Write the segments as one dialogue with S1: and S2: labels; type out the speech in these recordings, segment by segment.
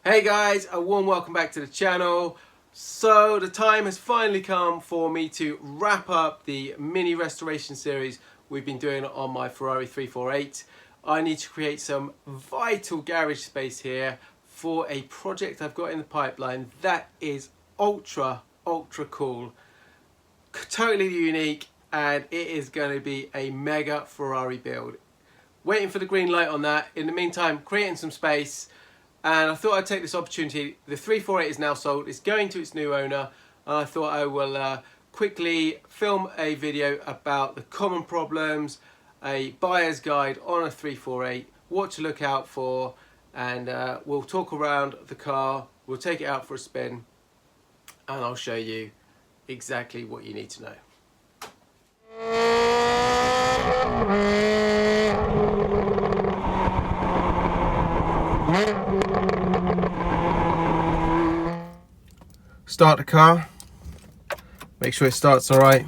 S1: Hey guys, a warm welcome back to the channel. So the time has finally come for me to wrap up the mini restoration series we've been doing on my Ferrari 348. I need to create some vital garage space here for a project I've got in the pipeline that is ultra cool, totally unique, and it is going to be a mega Ferrari build. Waiting for the green light on that. In the meantime, creating some space. And I thought I'd take this opportunity. The 348 is now sold. It's going to its new owner. And I thought I will quickly film a video about the common problems, a buyer's guide on a 348, what to look out for, and we'll talk around the car. We'll take it out for a spin, and I'll show you exactly what you need to know. Start the car, make sure it starts all right. As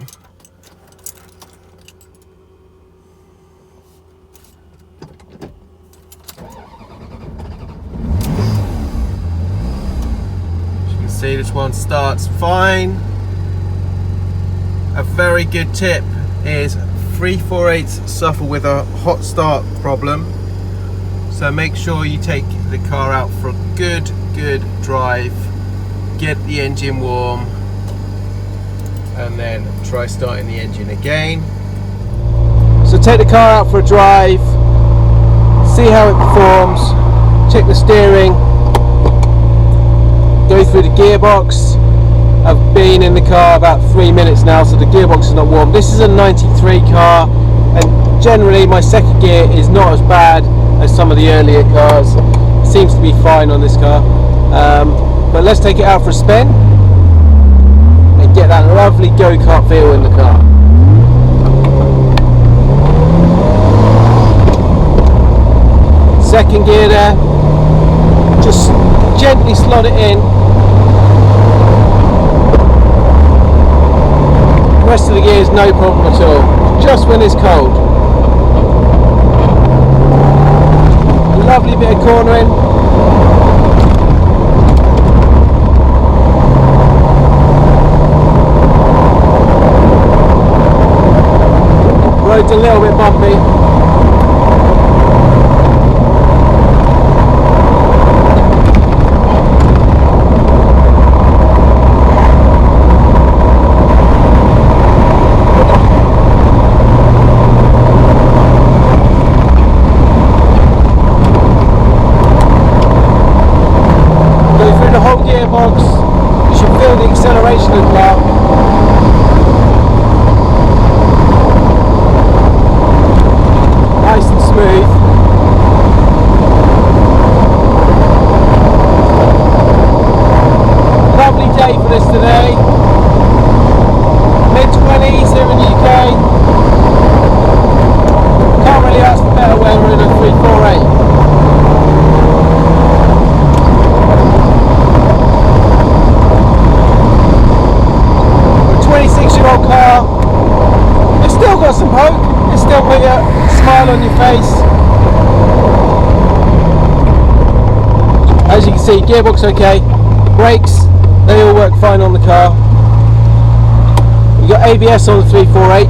S1: you can see, this one starts fine. A very good tip is 348s suffer with a hot start problem, so make sure you take the car out for a good drive. Get the engine warm and then try starting the engine again. So take the car out for a drive, see how it performs, check the steering, go through the gearbox. I've been in the car about 3 minutes now, so the gearbox is not warm. This is a 93 car, and generally my second gear is not as bad as some of the earlier cars. It seems to be fine on this car. But let's take it out for a spin and get that lovely go-kart feel in the car. Second gear there, just gently slot it in. The rest of the gears no problem at all, just when it's cold. Lovely bit of cornering. Road's a little bit bumpy. Go through the whole gearbox. You should feel the acceleration of the car. Nice and smooth. Lovely day for this today. Mid-20s here in the UK. Can't really ask for better weather in a 348. A 26-year-old car. It's still got some poke. It's still put a smile on your face. As you can see, gearbox okay, brakes, they all work fine on the car. We've got ABS on the 348.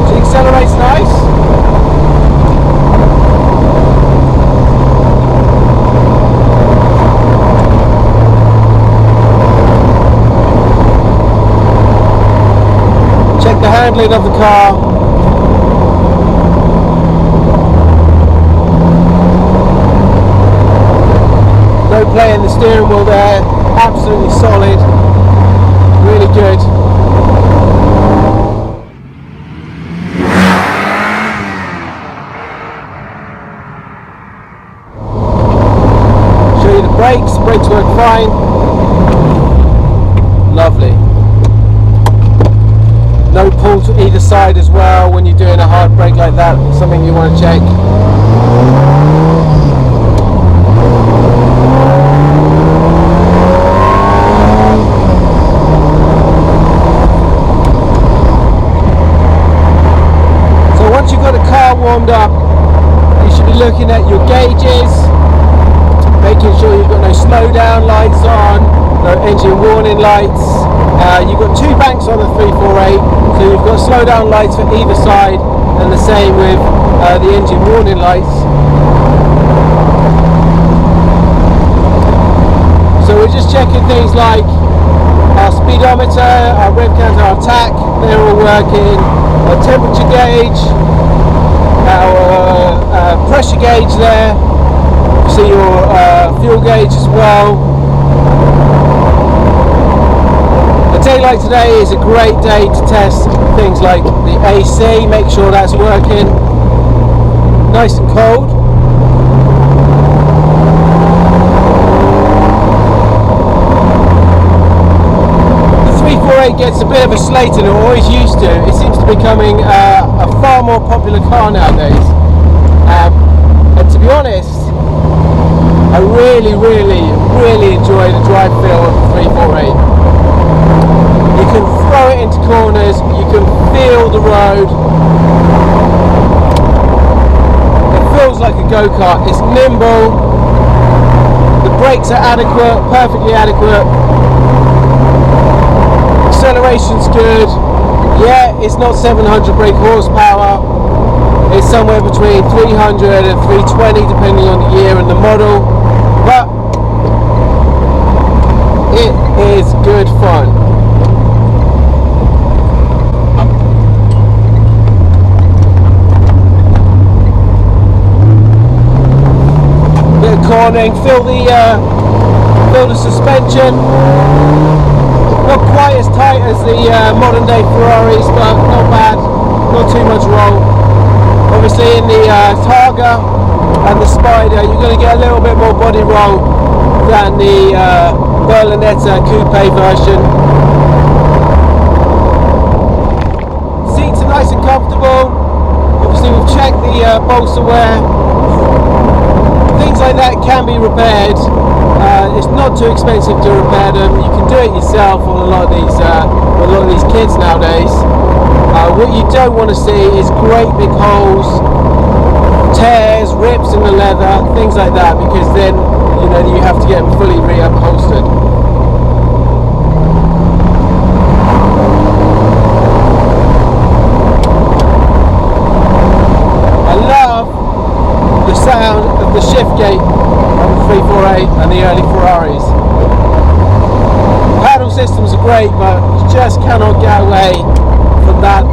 S1: So it accelerates nice. The handling of the car. No play in the steering wheel there. Absolutely solid. Really good. Show you the brakes. Brakes work fine. Lovely. No pull to either side as well when you're doing a hard brake like that, something you want to check. looking at your gauges, making sure you've got no slow down lights on, no engine warning lights. You've got two banks on the 348, so you've got slow down lights for either side, and the same with the engine warning lights. So we're just checking things like our speedometer, our rev counter, our tach, they're all working, our temperature gauge, our pressure gauge there, you see your fuel gauge as well. A day like today is a great day to test things like the AC, make sure that's working nice and cold. It gets a bit of a slate in it, or always used to. It seems to be becoming a far more popular car nowadays. And to be honest, I really enjoy the drive feel of the 348. You can throw it into corners, you can feel the road. It feels like a go-kart. It's nimble. The brakes are adequate, perfectly adequate. Acceleration's good. Yeah, it's not 700 brake horsepower. It's somewhere between 300 and 320 depending on the year and the model, but it is good fun. Bit of cornering, feel the suspension. Not quite as tight as the modern day Ferraris, but not bad, not too much roll. Obviously in the Targa and the Spider you're going to get a little bit more body roll than the Berlinetta coupe version. Seats are nice and comfortable. Obviously we've checked the bolster wear. Things like that can be repaired. It's not too expensive to repair them. You can do it yourself on a lot of these kits nowadays. What you don't want to see is great big holes, tears, rips in the leather, things like that, because then you have to get them fully reupholstered. I love the sound of the shift gate on the 348 and the early Ferraris. Paddle systems are great, but you just cannot get away from that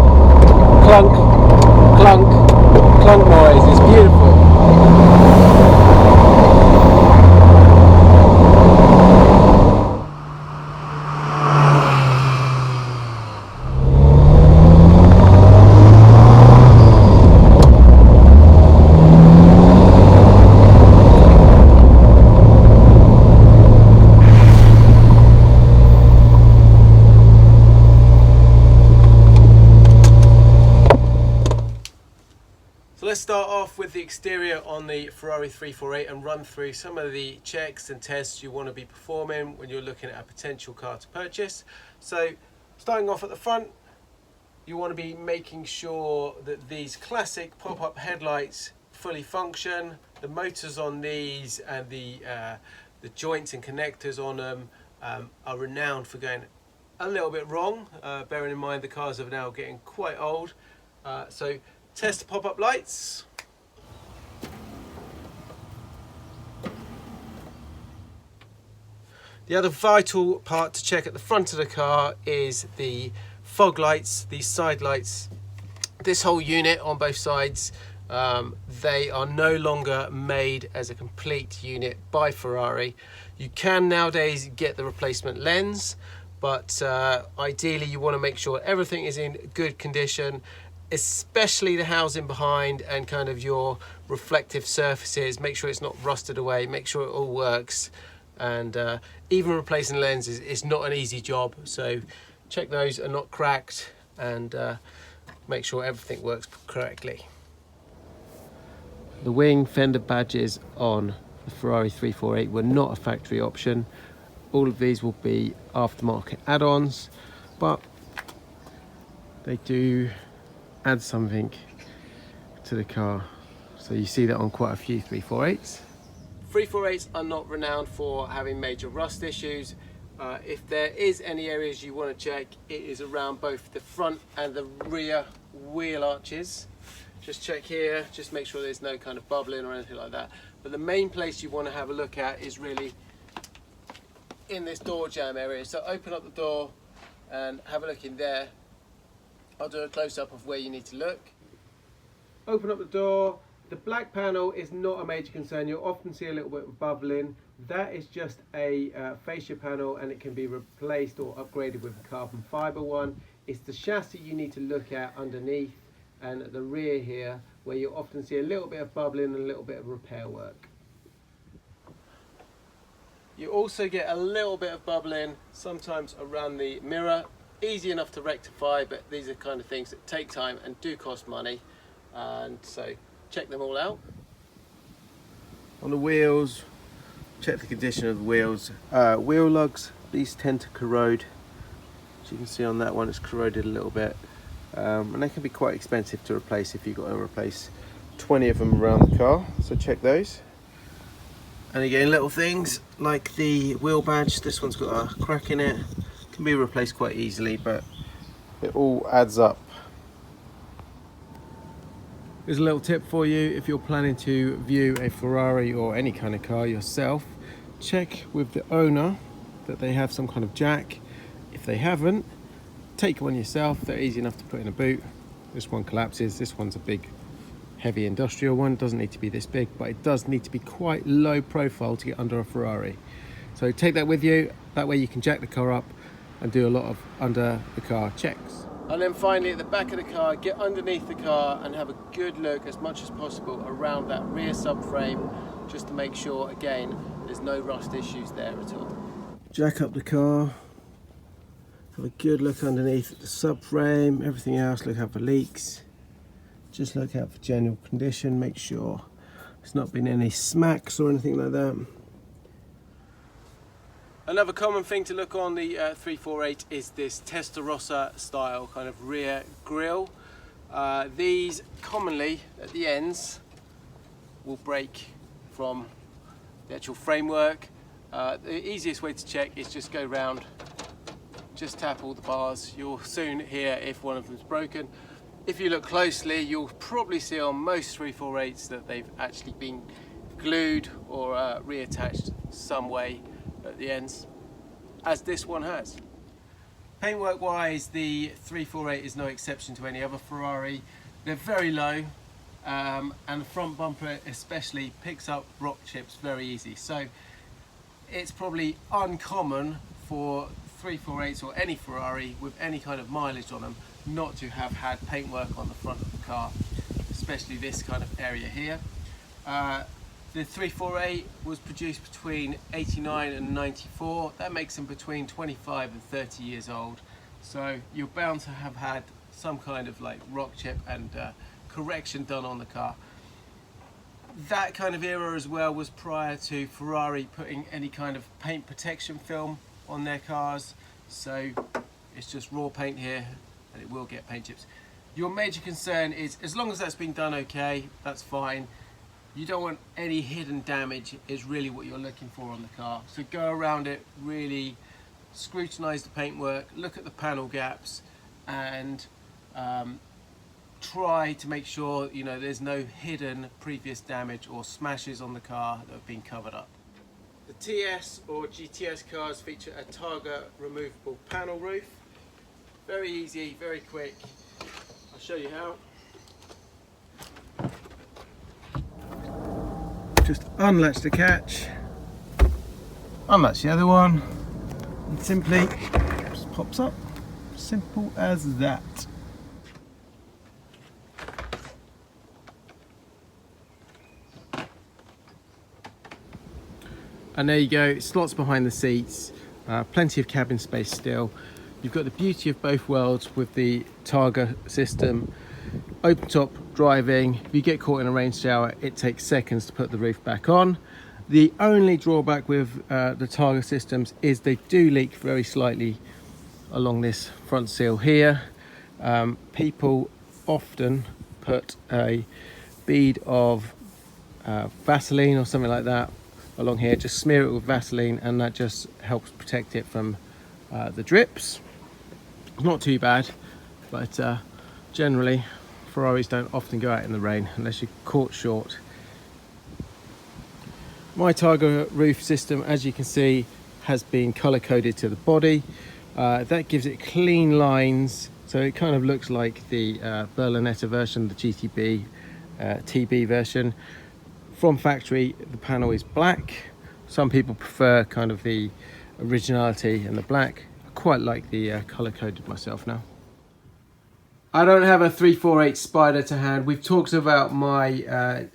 S1: clunk, clunk, clunk noise. It's beautiful. Let's start off with the exterior on the Ferrari 348 and run through some of the checks and tests you want to be performing when you're looking at a potential car to purchase. So starting off at the front, you want to be making sure that these classic pop-up headlights fully function. The motors on these and the joints and connectors on them are renowned for going a little bit wrong, bearing in mind the cars are now getting quite old. So test the pop-up lights. The other vital part to check at the front of the car is the fog lights, these side lights. This whole unit on both sides, they are no longer made as a complete unit by Ferrari. You can nowadays get the replacement lens, but ideally you want to make sure everything is in good condition, especially the housing behind and kind of your reflective surfaces. Make sure it's not rusted away, make sure it all works. And even replacing lenses is not an easy job, so check those are not cracked and make sure everything works correctly. The wing fender badges on the Ferrari 348 were not a factory option. All of these will be aftermarket add-ons, but they do add something to the car. So you see that on quite a few 348s. 348s are not renowned for having major rust issues. If there is any areas you want to check, it is around both the front and the rear wheel arches. Just check here, just make sure there's no kind of bubbling or anything like that. But the main place you want to have a look at is really in this door jamb area. So open up the door and have a look in there. I'll do a close-up of where you need to look. Open up the door. The black panel is not a major concern. You'll often see a little bit of bubbling. That is just a fascia panel, and it can be replaced or upgraded with a carbon fibre one. It's the chassis you need to look at underneath and at the rear here, where you'll often see a little bit of bubbling and a little bit of repair work. You also get a little bit of bubbling sometimes around the mirror. Easy enough to rectify, but these are kind of things that take time and do cost money, and so check them all out. On the wheels, check the condition of the wheels. Wheel lugs, these tend to corrode. As you can see on that one, it's corroded a little bit, and they can be quite expensive to replace if you've got to replace 20 of them around the car, so check those. And again, little things like the wheel badge, this one's got a crack in it, can be replaced quite easily, but it all adds up. Here's a little tip for you: if you're planning to view a Ferrari or any kind of car yourself, check with the owner that they have some kind of jack. If they haven't, take one yourself. They're easy enough to put in a boot. This one collapses. This one's a big heavy industrial one. Doesn't need to be this big, but it does need to be quite low profile to get under a Ferrari. So take that with you. That way you can jack the car up and do a lot of under the car checks. And then finally, at the back of the car, get underneath the car and have a good look as much as possible around that rear subframe, just to make sure, again, there's no rust issues there at all. Jack up the car, have a good look underneath the subframe, everything else, look out for leaks. Just look out for general condition, make sure there's not been any smacks or anything like that. Another common thing to look on the 348 is this Ratarossa style kind of rear grille. These commonly at the ends will break from the actual framework. The easiest way to check is just go round, just tap all the bars. You'll soon hear if one of them's broken. If you look closely, you'll probably see on most 348s that they've actually been glued or reattached some way at the ends, as this one has. Paintwork wise, the 348 is no exception to any other Ferrari. They're very low, and the front bumper especially picks up rock chips very easy. So it's probably uncommon for 348s or any Ferrari with any kind of mileage on them not to have had paintwork on the front of the car, especially this kind of area here. The 348 was produced between 89 and 94. That makes them between 25 and 30 years old. So you're bound to have had some kind of like rock chip and correction done on the car. That kind of era as well was prior to Ferrari putting any kind of paint protection film on their cars. So it's just raw paint here and it will get paint chips. Your major concern is, as long as that's been done okay, that's fine. You don't want any hidden damage is really what you're looking for on the car. So go around it, really scrutinize the paintwork, look at the panel gaps, and try to make sure there's no hidden previous damage or smashes on the car that have been covered up. The TS or GTS cars feature a Targa removable panel roof. Very easy, very quick. I'll show you how. Just unlatch the catch, unlatch the other one, and simply just pops up. Simple as that. And there you go, slots behind the seats, plenty of cabin space still. You've got the beauty of both worlds with the Targa system. Open top driving, if you get caught in a rain shower, it takes seconds to put the roof back on. The only drawback with the Targa systems is they do leak very slightly along this front seal here. People often put a bead of Vaseline or something like that along here. Just smear it with Vaseline and that just helps protect it from the drips. Not too bad, but generally Ferraris don't often go out in the rain unless you're caught short. My Tiger roof system, as you can see, has been color coded to the body. That gives it clean lines, so it kind of looks like the Berlinetta version, the GTB TB version. From factory, the panel is black. Some people prefer kind of the originality and the black. I quite like the color coded myself now. I don't have a 348 Spider to hand. We've talked about my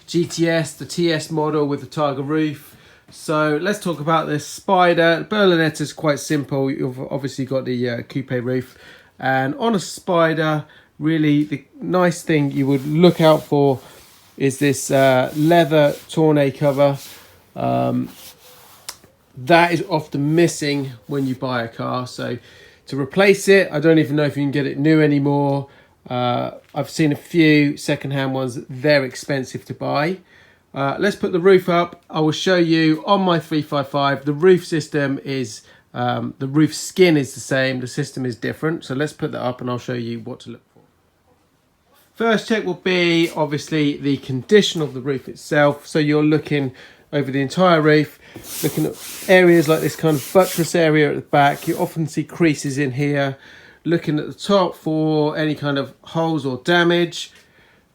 S1: GTS, the TS model with the Tiger roof. So let's talk about this Spider. Berlinetta is quite simple. You've obviously got the coupe roof. And on a Spider, really the nice thing you would look out for is this leather tonneau cover. That is often missing when you buy a car. So to replace it, I don't even know if you can get it new anymore. I've seen a few second-hand ones. They're expensive to buy. Let's put the roof up. I will show you on my 355. The roof system is, the roof skin is the same. The system is different. So let's put that up and I'll show you what to look for. First check will be obviously the condition of the roof itself. So you're looking over the entire roof, looking at areas like this kind of buttress area at the back. You often see creases in here. Looking at the top for any kind of holes or damage.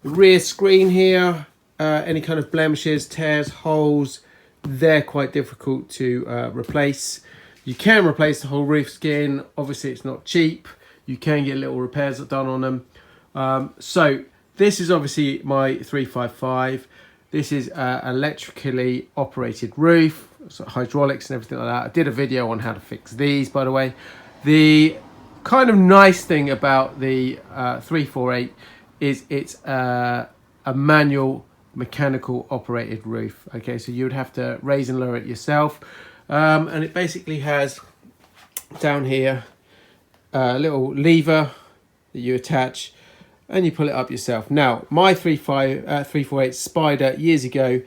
S1: The rear screen here, any kind of blemishes, tears, holes, they're quite difficult to replace. You can replace the whole roof skin. Obviously it's not cheap. You can get little repairs done on them. So this is obviously my 355. This is electrically operated roof, so hydraulics and everything like that. I did a video on how to fix these, by the way. The kind of nice thing about the 348 is it's a manual mechanical operated roof. Okay, so you would have to raise and lower it yourself. And it basically has down here a little lever that you attach and you pull it up yourself. Now, my 348 Spider years ago,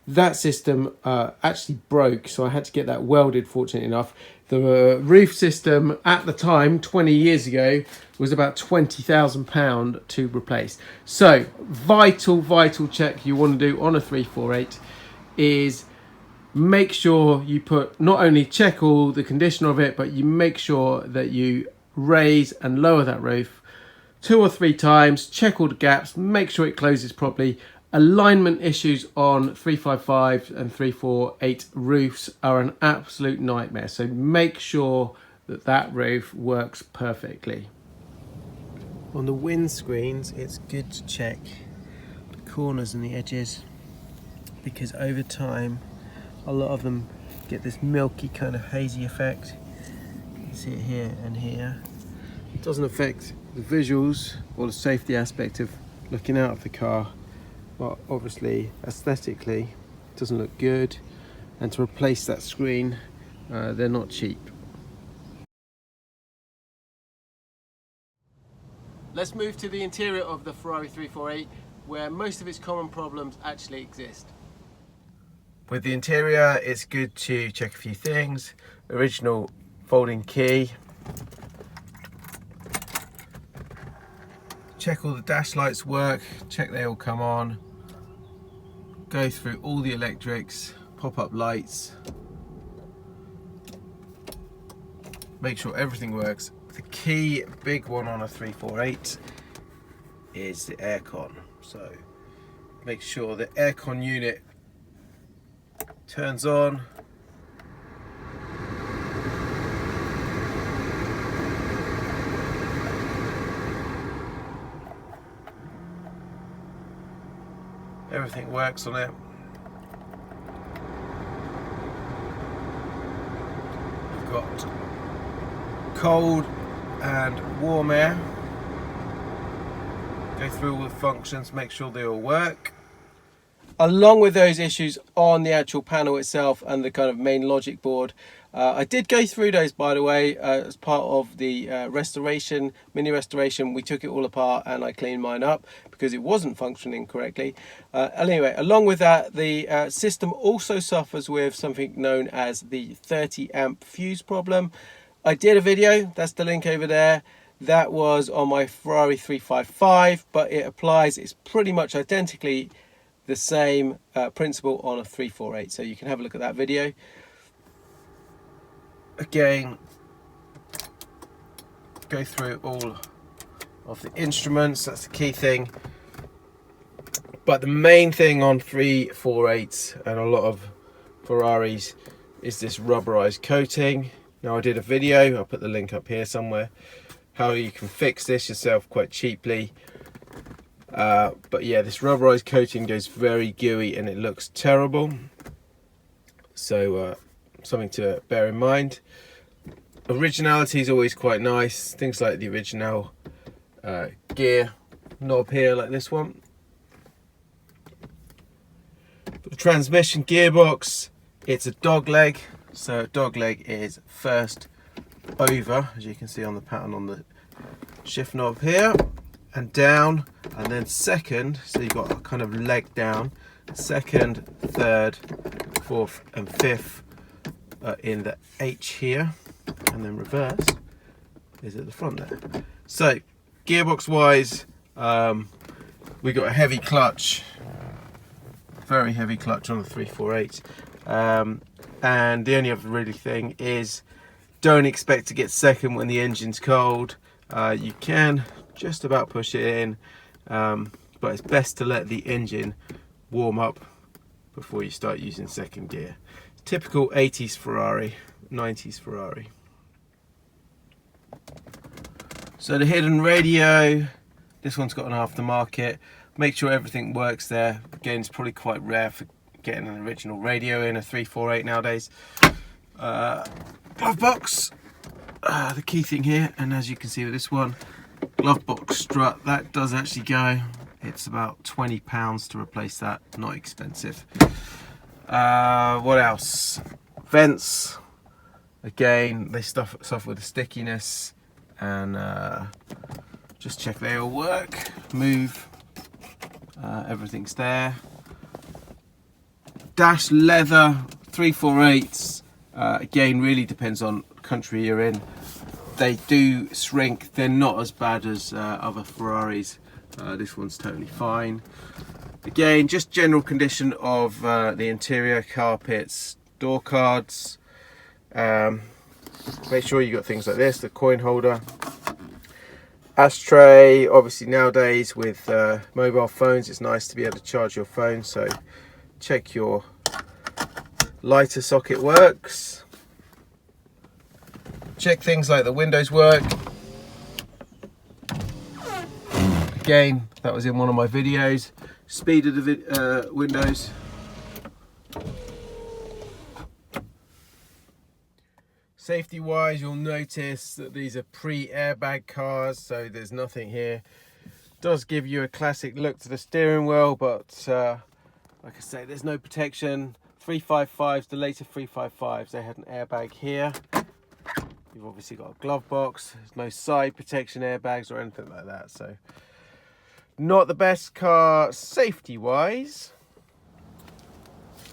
S1: that system actually broke, so I had to get that welded, fortunately enough. The roof system at the time, 20 years ago, was about £20,000 to replace. So, vital check you want to do on a 348 is make sure you not only check all the condition of it, but you make sure that you raise and lower that roof 2 or 3 times, check all the gaps, make sure it closes properly. Alignment issues on 355 and 348 roofs are an absolute nightmare, so make sure that that roof works perfectly. On the windscreens, it's good to check the corners and the edges, because over time a lot of them get this milky kind of hazy effect. You can see it here and here. It doesn't affect the visuals or the safety aspect of looking out of the car, but obviously aesthetically it doesn't look good, and to replace that screen, they're not cheap. Let's move to the interior of the Ferrari 348, where most of its common problems actually exist. With the interior, it's good to check a few things. Original folding key. Check all the dash lights work, check they all come on. Go through all the electrics, pop-up lights. Make sure everything works. The key big one on a 348 is the aircon. So make sure the aircon unit turns on. Everything works on it. We've got cold and warm air. Go through all the functions, make sure they all work. along with those issues on the actual panel itself and the kind of main logic board. I did go through those, by the way, as part of the mini restoration. We took it all apart and I cleaned mine up because it wasn't functioning correctly. Anyway, along with that, the system also suffers with something known as the 30 amp fuse problem. I did a video, that's the link over there. That was on my Ferrari 355, but it applies, it's pretty much identically the same principle on a 348, so you can have a look at that video. Again, go through all of the instruments, that's the key thing. But the main thing on 348s and a lot of Ferraris is this rubberized coating. Now I did a video, I'll put the link up here somewhere, how you can fix this yourself quite cheaply. But yeah, this rubberized coating goes very gooey and it looks terrible. So something to bear in mind. Originality is always quite nice. Things like the original gear knob here, like this one. For the transmission gearbox, it's a dog leg. So dog leg is first over, as you can see on the pattern on the shift knob here, and down, and then second, so you've got a kind of leg down, second, third, fourth and fifth in the H here, and then reverse is at the front there. So gearbox wise, we got a heavy clutch, very heavy clutch on the 348, and the only other really thing is don't expect to get second when the engine's cold. You can just about push it in, but it's best to let the engine warm up before you start using second gear. Typical 80s Ferrari, 90s Ferrari. So the hidden radio, this one's got an aftermarket. Make sure everything works there. Again, it's probably quite rare for getting an original radio in a 348 nowadays. Glove box, the key thing here, and as you can see with this one, glove box strut, that does actually go. It's about £20 to replace that, not expensive. What else? Vents, again, they suffer with the stickiness, and just check they all work. Move, everything's there. Dash leather 348s, again, really depends on country you're in. They do shrink, they're not as bad as other Ferraris. This one's totally fine. Again, just general condition of the interior, carpets, door cards. Make sure you got things like this, the coin holder, ashtray. Obviously nowadays with mobile phones, it's nice to be able to charge your phone, so check your lighter socket works. Check things like the windows work. Again, that was in one of my videos. Speed of the windows. Safety wise, you'll notice that these are pre-airbag cars, so there's nothing here. Does give you a classic look to the steering wheel, but like I say, there's no protection. 355s, the later 355s, they had an airbag here. You've obviously got a glove box. There's no side protection airbags or anything like that, so not the best car safety wise.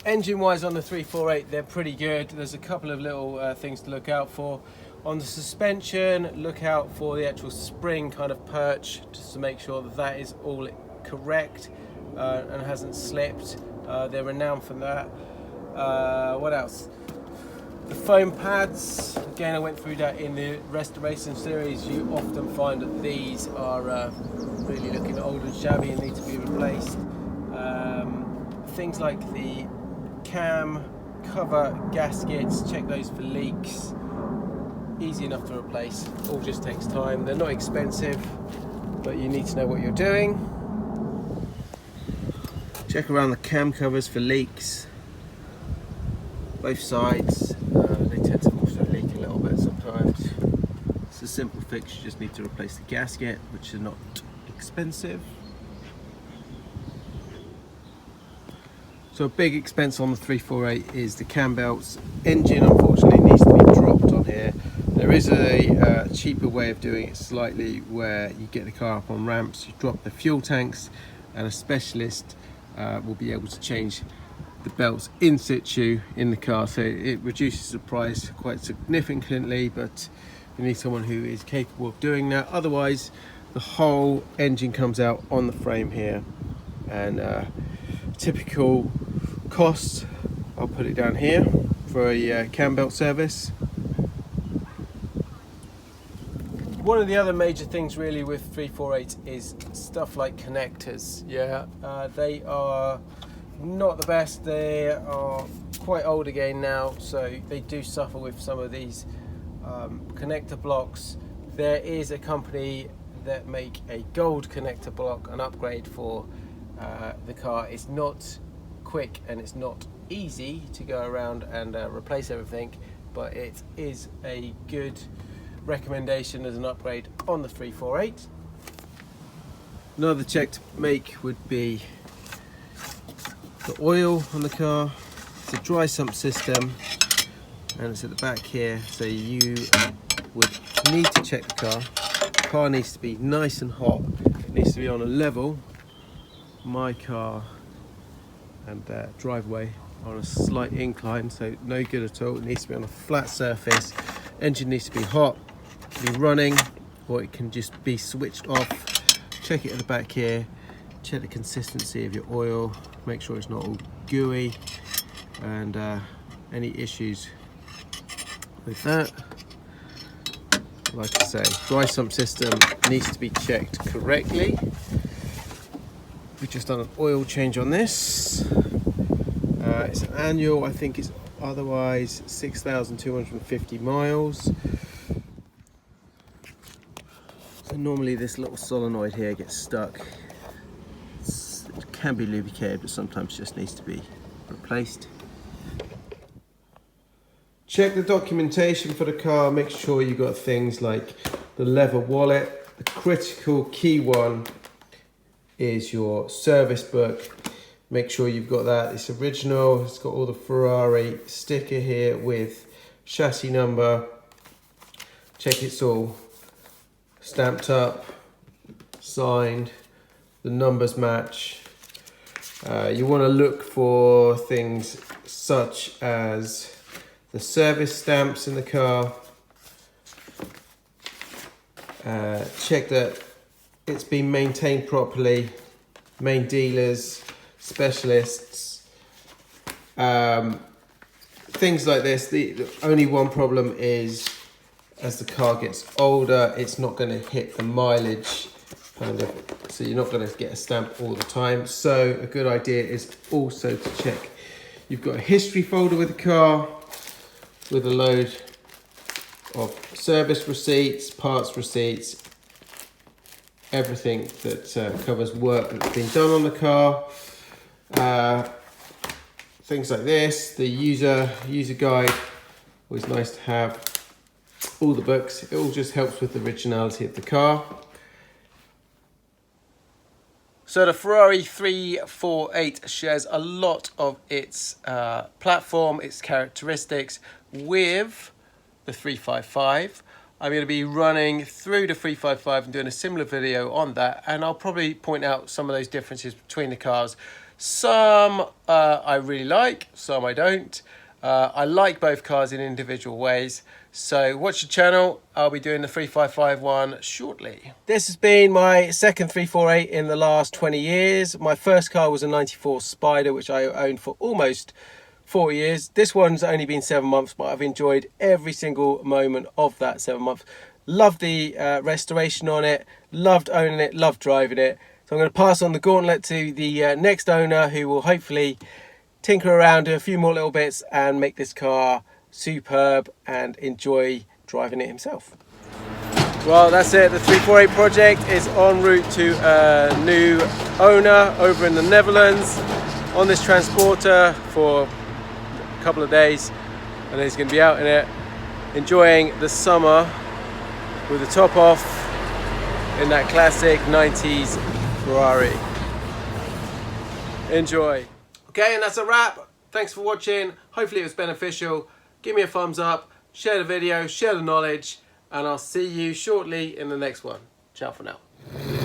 S1: Engine wise on the 348, they're pretty good. There's a couple of little things to look out for. On the suspension, look out for the actual spring kind of perch, just to make sure that that is all correct and hasn't slipped. They're renowned for that. What else? The foam pads, again, I went through that in the restoration series. You often find that these are really looking old and shabby and need to be replaced. Things like the cam cover gaskets, check those for leaks. Easy enough to replace, all just takes time. They're not expensive, but you need to know what you're doing. Check around the cam covers for leaks, both sides. They tend to also leak a little bit sometimes. It's a simple fix, you just need to replace the gasket, which is not expensive. So a big expense on the 348 is the cam belts. Engine unfortunately needs to be dropped on here. There is a cheaper way of doing it slightly, where you get the car up on ramps, you drop the fuel tanks, and a specialist will be able to change the belts in situ in the car, so it reduces the price quite significantly, but you need someone who is capable of doing that. Otherwise the whole engine comes out on the frame here, and typical costs, I'll put it down here for a cam belt service. One of the other major things really with 348 is stuff like connectors. They are not the best. They are quite old again now, so they do suffer with some of these connector blocks. There is a company that make a gold connector block, an upgrade for the car. It's not quick and it's not easy to go around and replace everything, but it is a good recommendation as an upgrade on the 348. Another check to make would be the oil on the car. It's a dry sump system and it's at the back here, so you would need to check the car. The car needs to be nice and hot, it needs to be on a level. My car and driveway are on a slight incline, so no good at all. It needs to be on a flat surface. Engine needs to be hot, be running, or it can just be switched off. Check it at the back here, check the consistency of your oil, make sure it's not all gooey, and any issues with that, like I say, dry sump system needs to be checked correctly. We've just done an oil change on this. It's an annual, I think it's otherwise 6,250 miles. So normally this little solenoid here gets stuck. It can be lubricated, but sometimes just needs to be replaced. Check the documentation for the car, make sure you've got things like the leather wallet. The critical key one is your service book. Make sure you've got that. It's original, it's got all the Ferrari sticker here with chassis number. Check it's all stamped up, signed, the numbers match. You want to look for things such as the service stamps in the car. Check that it's been maintained properly. Main dealers, specialists, things like this. The only one problem is, as the car gets older, it's not going to hit the mileage kind of, so you're not going to get a stamp all the time. So a good idea is also to check you've got a history folder with the car with a load of service receipts, parts receipts, everything that covers work that's been done on the car. Things like this, the user guide, always nice to have. All the books, it all just helps with the originality of the car. So the Ferrari 348 shares a lot of its platform, its characteristics with the 355. I'm going to be running through the 355 and doing a similar video on that, and I'll probably point out some of those differences between the cars. Some I really like, some I don't. I like both cars in individual ways. So watch the channel, I'll be doing the 355 one shortly. This has been my second 348 in the last 20 years. My first car was a 94 Spider, which I owned for almost 4 years. This one's only been 7 months, but I've enjoyed every single moment of that 7 months. Loved the restoration on it, loved owning it, loved driving it. So I'm going to pass on the gauntlet to the next owner, who will hopefully tinker around, do a few more little bits and make this car superb and enjoy driving it himself. Well, that's it. The 348 project is en route to a new owner over in the Netherlands on this transporter for a couple of days, and he's going to be out in it enjoying the summer with the top off in that classic 90s Ferrari. Enjoy. Okay, and that's a wrap. Thanks for watching. Hopefully it was beneficial. Give me a thumbs up, share the video, share the knowledge, and I'll see you shortly in the next one. Ciao for now.